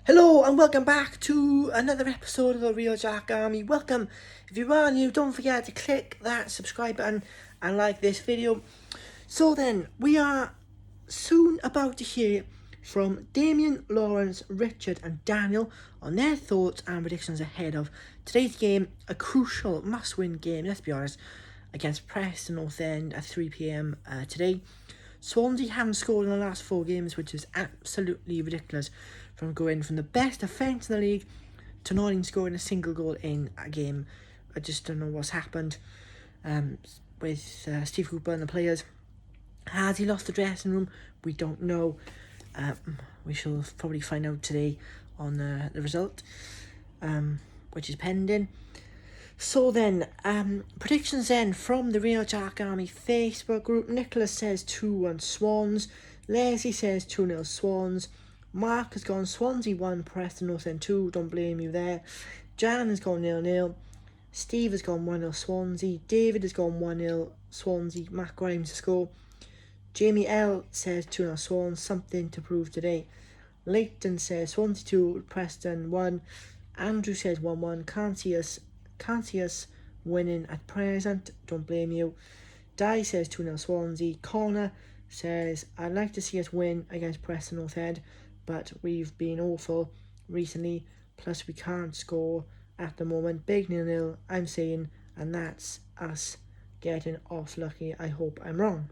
Hello and welcome back to another episode of the Real Jack Army. Welcome. If you are new, don't forget to click that subscribe button and like this video. So then, we are soon about to hear from Damien, Lawrence, Richard and Daniel on their thoughts and predictions ahead of today's game, a crucial must-win game, let's be honest, against Preston North End at 3 p.m. Today. Swansea haven't scored in the last 4 games, which is absolutely ridiculous. From going from the best defence in the league to not even scoring a single goal in a game. I just don't know what's happened with Steve Cooper and the players. Has he lost the dressing room? We don't know. We shall probably find out today on the result, which is pending. So then, predictions then from the Real Jack Army Facebook group. Nicholas says 2-1 Swans. Leslie says 2-0 Swans. Mark has gone Swansea 1, Preston North End 2. Don't blame you there. Jan has gone 0-0. Steve has gone 1-0 Swansea. David has gone 1-0 Swansea. Matt Grimes to score. Jamie L says 2-0 Swans. Something to prove today. Leighton says Swansea 2, Preston 1. Andrew says 1-1. Can't see us winning at present. Don't blame you. Di says 2-0 Swansea. Connor says I'd like to see us win against Preston North End, but we've been awful recently. Plus we can't score at the moment. Big 0-0 I'm saying, and that's us getting off lucky. I hope I'm wrong.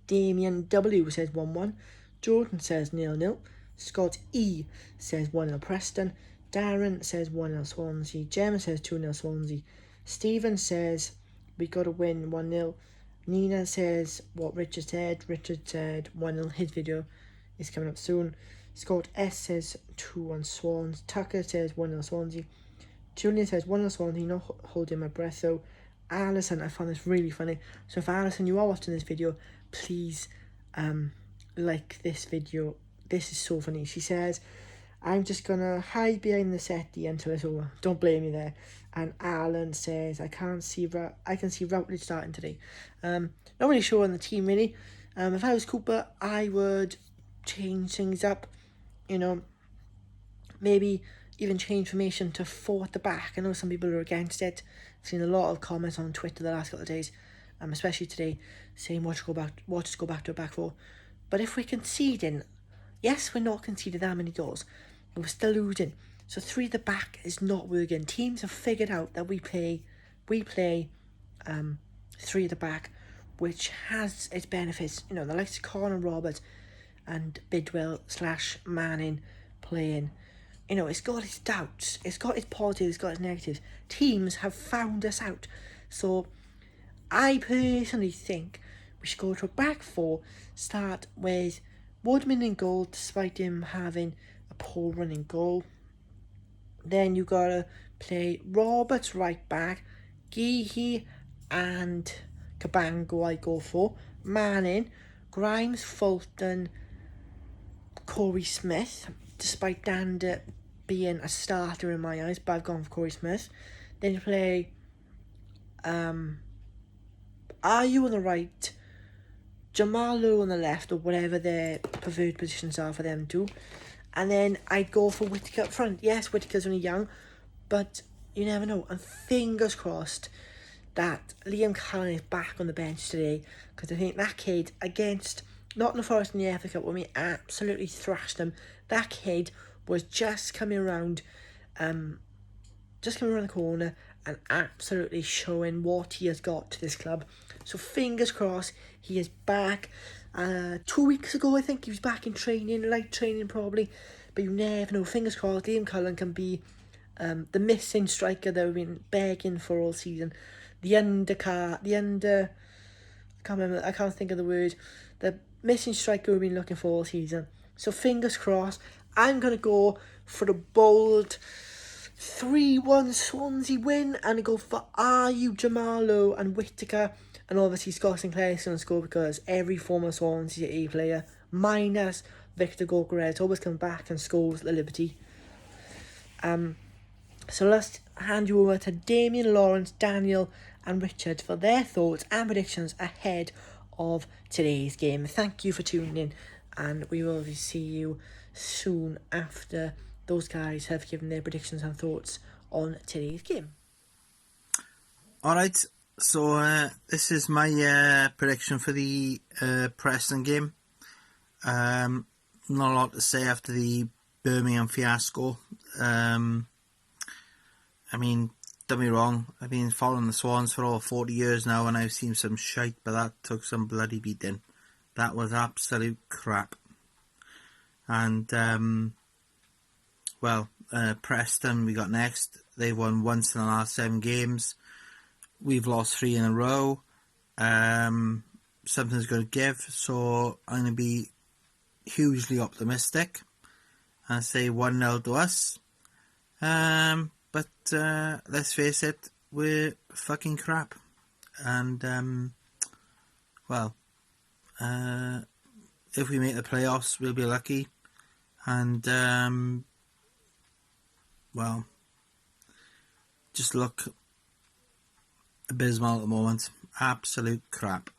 Damien W says 1-1. Jordan says 0-0. Scott E says 1-0 Preston. Darren says 1-0 Swansea. Gemma says 2-0 Swansea. Stephen says we got to win 1-0. Nina says what Richard said. Richard said 1-0. His video is coming up soon. Scott S says 2-1 Swans. Tucker says 1-0 Swansea. Julian says 1-0 Swansea. Not holding my breath though. Alison, I found this really funny. So if Alison, you are watching this video, please like this video. This is so funny. She says, I'm just gonna hide behind the settee until it's over. Don't blame me there. And Alan says I can see Routledge starting today. Not really sure on the team really. If I was Cooper, I would change things up. You know, maybe even change formation to 4 at the back. I know some people are against it. I've seen a lot of comments on Twitter the last couple of days, especially today, saying watch us go back to a back 4. But if we're conceding, yes, we're not conceding that many goals, but we're still losing. So 3 at the back is not working. Teams have figured out that we play 3 at the back, which has its benefits. You know, the likes of Connor Roberts and Bidwell / Manning playing. You know, it's got its doubts, it's got its positives, it's got its negatives. Teams have found us out. So I personally think we should go to a back 4, start with Woodman in goal, despite him having a poor running goal. Then you gotta play Roberts right back, Geehee and Cabango I go for, Manning, Grimes, Fulton, Corey Smith, despite Dander being a starter in my eyes, but I've gone for Corey Smith. Then you play Ayu on the right, Jamalu on the left, or whatever their preferred positions are for them too. And then I'd go for Whittaker up front. Yes, Whittaker's only young, but you never know. And fingers crossed that Liam Cullen is back on the bench today, because I think that kid against Nottingham Forest in the FA Cup, when we absolutely thrashed them, that kid was just coming around the corner and absolutely showing what he has got to this club. So fingers crossed he is back. 2 weeks ago I think he was back in training, light training probably, but you never know. Fingers crossed Liam Cullen can be the missing striker that we've been begging for all season. I can't think of the word. The missing striker we've been looking for all season. So fingers crossed. I'm going to go for the bold 3-1 Swansea win, and I go for Ayu, Jamalu and Whittaker, and obviously Scott Sinclair's going to score because every former Swansea A player, minus Victor Gorkarez, always comes back and scores at Liberty. So let's hand you over to Damien, Lawrence, Daniel and Richard for their thoughts and predictions ahead of today's game. Thank you for tuning in, and we will see you soon after those guys have given their predictions and thoughts on today's game. Alright, so this is my prediction for the Preston game. Not a lot to say after the Birmingham fiasco. I mean, don't be wrong, I've been following the Swans for over 40 years now, and I've seen some shite, but that took some bloody beating. That was absolute crap. And, Preston we got next. They've won once in the last 7 games. We've lost 3 in a row. Something's going to give, so I'm going to be hugely optimistic and say 1-0 to us. But let's face it, we're fucking crap. And, if we make the playoffs, we'll be lucky. And, just look abysmal at the moment. Absolute crap.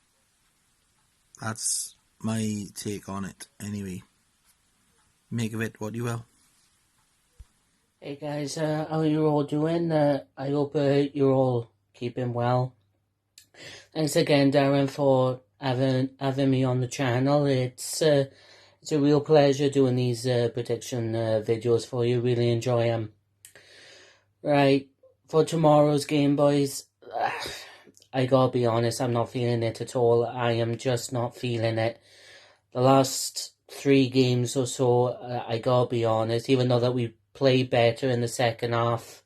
That's my take on it anyway. Make of it what you will. Hey guys, how are you all doing? I hope you're all keeping well. Thanks again, Darren, for having me on the channel. It's a real pleasure doing these prediction videos for you. Really enjoy them. Right, for tomorrow's game, boys, I gotta be honest, I'm not feeling it at all. I am just not feeling it. The last 3 games or so, I gotta be honest, even though that we played better in the second half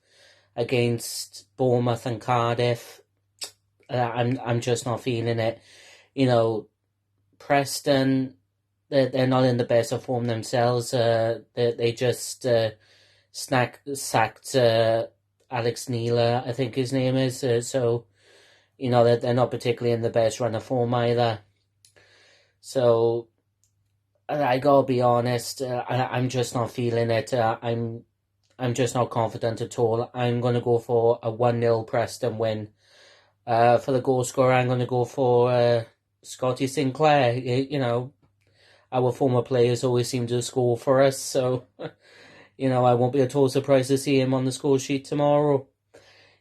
against Bournemouth and Cardiff, I'm just not feeling it. You know, Preston, they're not in the best of form themselves. They just sacked Alex Neil, I think his name is. So, you know, they're not particularly in the best run of form either. So, I gotta be honest, I'm just not feeling it. I'm just not confident at all. I'm going to go for a 1-0 Preston win. For the goal scorer, I'm going to go for Scotty Sinclair. You know, our former players always seem to score for us, so, you know, I won't be at all surprised to see him on the score sheet tomorrow.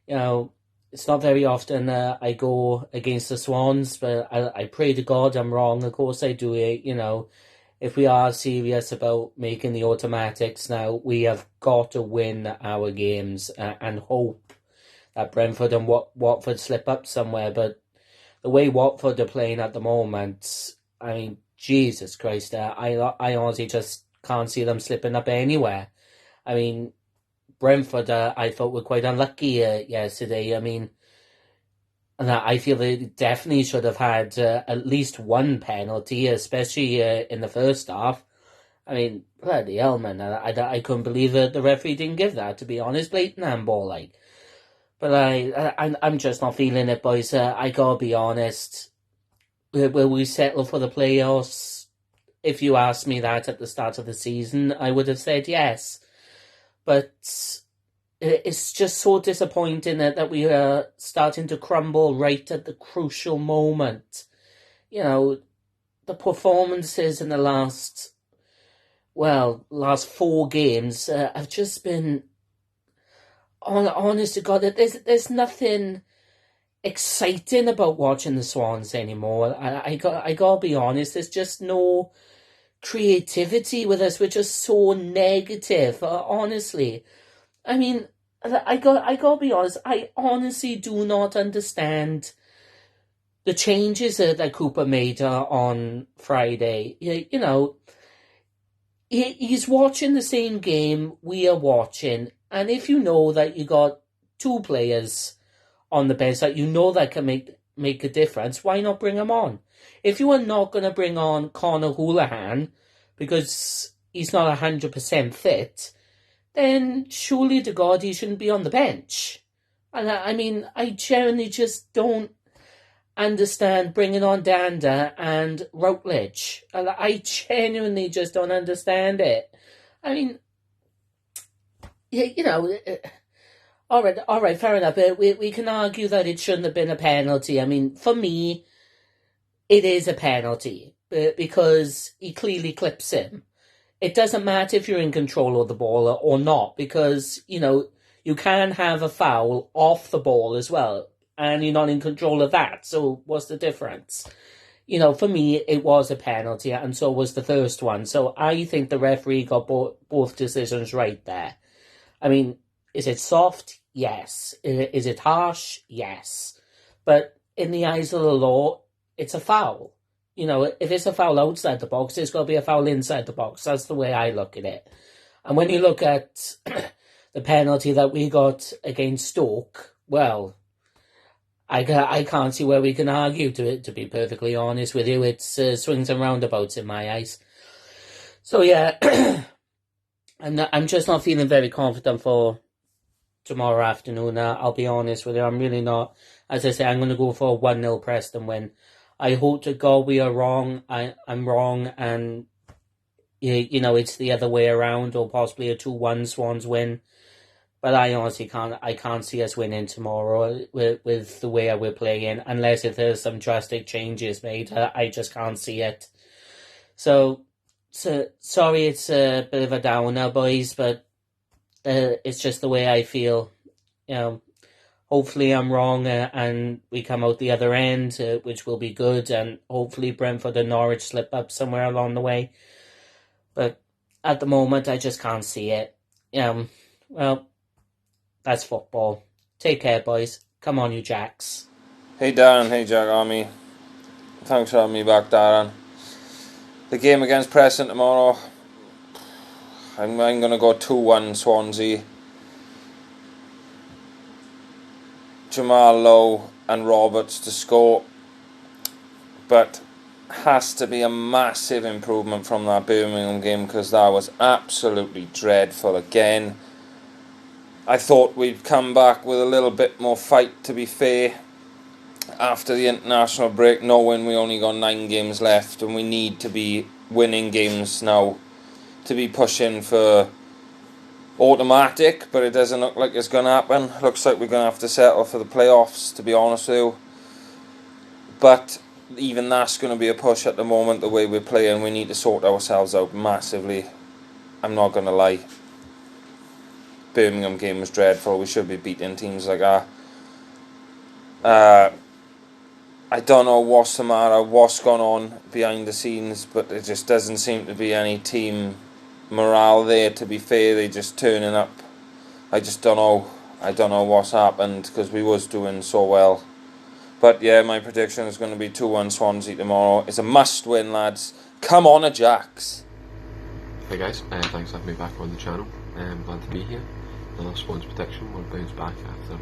You know, it's not very often I go against the Swans, but I pray to God I'm wrong. Of course I do it, you know. If we are serious about making the automatics now, we have got to win our games and hope that Brentford and Watford slip up somewhere. But the way Watford are playing at the moment, I mean, Jesus Christ, I honestly just can't see them slipping up anywhere. I mean, Brentford, I thought were quite unlucky yesterday. I mean, and I feel they definitely should have had at least one penalty, especially in the first half. I mean, bloody hell, man, I couldn't believe that the referee didn't give that, to be honest. Blatant handball, like. But I'm just not feeling it, boys. I gotta be honest. Will we settle for the playoffs? If you asked me that at the start of the season, I would have said yes. But it's just so disappointing that we are starting to crumble right at the crucial moment. You know, the performances in the last 4 games have just been, honest to God, there's nothing exciting about watching the Swans anymore. I gotta be honest, there's just no creativity with us. We're just so negative, honestly. I mean, I gotta be honest, I honestly do not understand the changes that Cooper made on Friday. You know, he's watching the same game we are watching, and if you know that you got 2 players on the bench that you know that can make a difference, why not bring them on? If you are not going to bring on Conor Houlihan because he's not 100% fit, then surely to God he shouldn't be on the bench. And I mean, I genuinely just don't understand bringing on Danda and Routledge. I genuinely just don't understand it. I mean, you know, all right, fair enough. We can argue that it shouldn't have been a penalty. I mean, for me, it is a penalty. because he clearly clips him. It doesn't matter if you're in control of the ball or not, because, you can have a foul off the ball as well, and you're not in control of that, so what's the difference? For me, it was a penalty, and so was the first one, so I think the referee got both decisions right there. I mean, is it soft? Yes. Is it harsh? Yes. But in the eyes of the law, it's a foul. If it's a foul outside the box, it's got to be a foul inside the box. That's the way I look at it. And when you look at the penalty that we got against Stoke, well, I can't see where we can argue to it, to be perfectly honest with you. It's swings and roundabouts in my eyes. So, yeah, I'm just not feeling very confident for tomorrow afternoon. I'll be honest with you. I'm really not. As I say, I'm going to go for a 1-0 Preston win. I hope to God we are wrong. I'm wrong, and it's the other way around, or possibly a 2-1 Swans win. But I honestly can't see us winning tomorrow with the way we're playing, unless if there's some drastic changes made. I just can't see it. So sorry, it's a bit of a downer, boys, but it's just the way I feel. Hopefully I'm wrong, and we come out the other end, which will be good, and hopefully Brentford and Norwich slip up somewhere along the way. But at the moment, I just can't see it. Well, that's football. Take care, boys. Come on, you Jacks. Hey Darren, hey Jack Army. Thanks for having me back, Darren. The game against Preston tomorrow, I'm going to go 2-1 Swansea. Jamal Lowe and Roberts to score, but has to be a massive improvement from that Birmingham game, because that was absolutely dreadful again. I thought we'd come back with a little bit more fight, to be fair, after the international break, knowing we only got 9 games left and we need to be winning games now to be pushing for automatic, but it doesn't look like it's going to happen. Looks like we're going to have to settle for the playoffs, to be honest with you. But even that's going to be a push at the moment, the way we're playing. We need to sort ourselves out massively. I'm not going to lie. Birmingham game was dreadful. We should be beating teams like that. I don't know what's the matter, what's gone on behind the scenes, but it just doesn't seem to be any team morale there, to be fair. They just turning up. I just don't know. I don't know what's happened, because we was doing so well. But yeah, my prediction is going to be 2-1 Swansea tomorrow. It's a must win, lads. Come on, Ajax. Hey guys, thanks for having me back on the channel. Glad to be here. Another Swans prediction. We'll bounce back after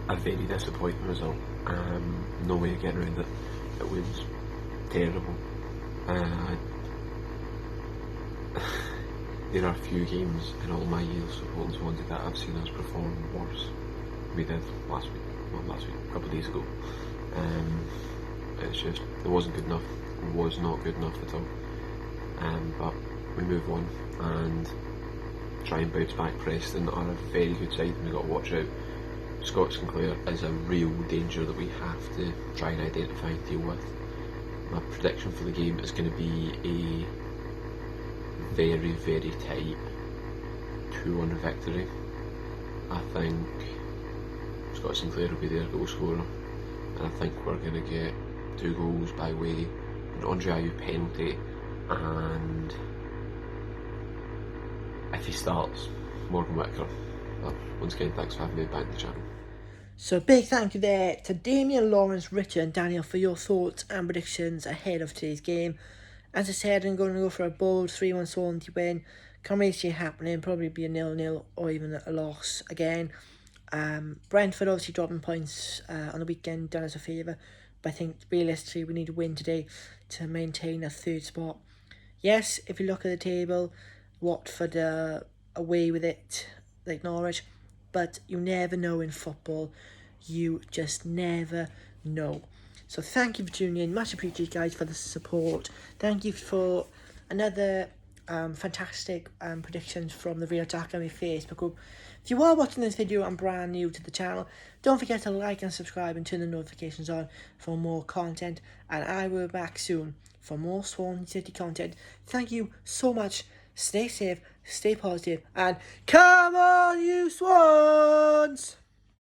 a very disappointing result. No way of getting around it. It was terrible. There are few games in all my years supporting Swansea that I've seen us perform worse. We did last week, a couple of days ago. It's just, it wasn't good enough. It was not good enough at all. But we move on and try and bounce back. Preston are a very good side, and we've got to watch out. Scott Sinclair is a real danger that we have to try and identify and deal with. My prediction for the game is going to be a very, very tight 2-1 victory. I think Scott Sinclair will be their goal scorer, and I think we're going to get 2 goals by way of an Andre Ayew penalty, and if he starts, Morgan Whittaker. But once again, thanks for having me back on the channel. So big thank you there to Damien, Lawrence, Richard and Daniel for your thoughts and predictions ahead of today's game. As I said, I'm going to go for a bold 3-1 Swansea win. Can't really see it happening. Probably be a 0-0 or even a loss again. Brentford obviously dropping points on the weekend, done us a favour. But I think realistically we need to win today to maintain a 3rd spot. Yes, if you look at the table, Watford are away with it like Norwich. But you never know in football. You just never know. So thank you for tuning in. Much appreciated, guys, for the support. Thank you for another fantastic predictions from the Real Jack Army Facebook group. If you are watching this video and brand new to the channel, don't forget to like and subscribe and turn the notifications on for more content, and I will be back soon for more Swansea City content. Thank you so much. Stay safe, stay positive, and come on you